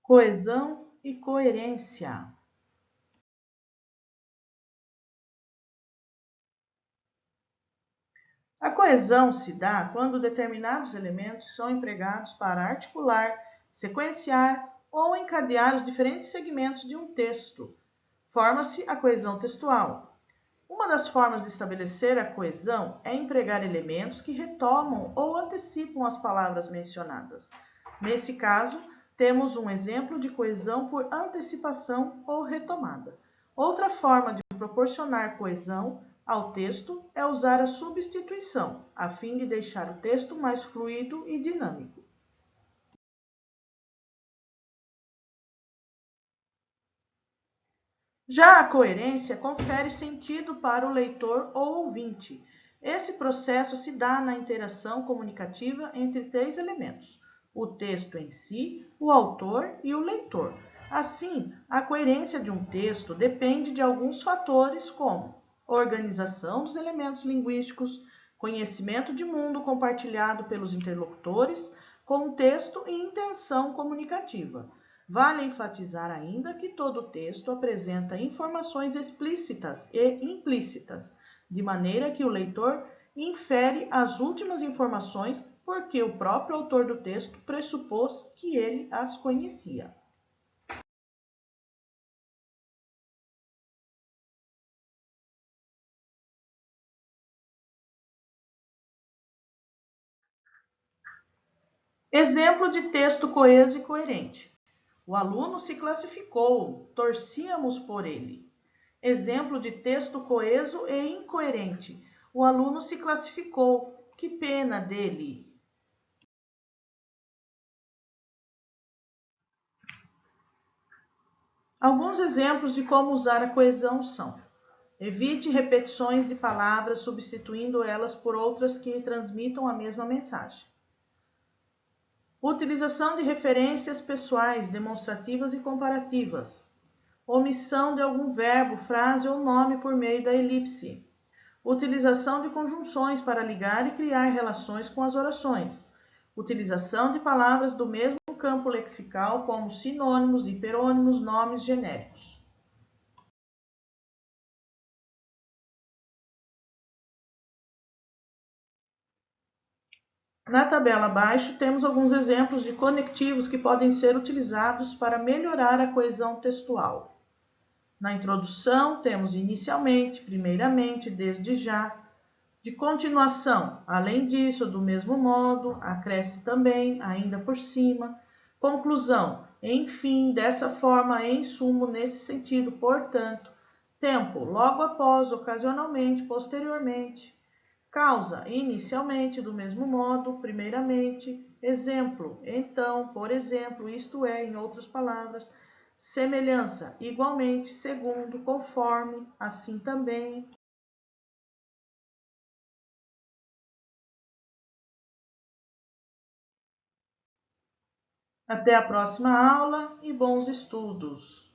Coesão e coerência. A coesão se dá quando determinados elementos são empregados para articular, sequenciar ou encadear os diferentes segmentos de um texto. Forma-se a coesão textual. Uma das formas de estabelecer a coesão é empregar elementos que retomam ou antecipam as palavras mencionadas. Nesse caso, temos um exemplo de coesão por antecipação ou retomada. Outra forma de proporcionar coesão ao texto é usar a substituição, a fim de deixar o texto mais fluido e dinâmico. Já a coerência confere sentido para o leitor ou ouvinte. Esse processo se dá na interação comunicativa entre três elementos: o texto em si, o autor e o leitor. Assim, a coerência de um texto depende de alguns fatores como organização dos elementos linguísticos, conhecimento de mundo compartilhado pelos interlocutores, contexto e intenção comunicativa. Vale enfatizar ainda que todo texto apresenta informações explícitas e implícitas, de maneira que o leitor infere as últimas informações porque o próprio autor do texto pressupôs que ele as conhecia. Exemplo de texto coeso e coerente. O aluno se classificou, torcíamos por ele. Exemplo de texto coeso e incoerente. O aluno se classificou, que pena dele. Alguns exemplos de como usar a coesão são: evite repetições de palavras substituindo elas por outras que transmitam a mesma mensagem. Utilização de referências pessoais, demonstrativas e comparativas. Omissão de algum verbo, frase ou nome por meio da elipse. Utilização de conjunções para ligar e criar relações com as orações. Utilização de palavras do mesmo campo lexical, como sinônimos, hiperônimos, nomes genéricos. Na tabela abaixo, temos alguns exemplos de conectivos que podem ser utilizados para melhorar a coesão textual. Na introdução, temos inicialmente, primeiramente, desde já. De continuação, além disso, do mesmo modo, acresce também, ainda por cima. Conclusão, enfim, dessa forma, em sumo, nesse sentido, portanto. Tempo, logo após, ocasionalmente, posteriormente. Causa, inicialmente, do mesmo modo, primeiramente. Exemplo, então, por exemplo, isto é, em outras palavras. Semelhança, igualmente, segundo, conforme, assim também. Até a próxima aula e bons estudos!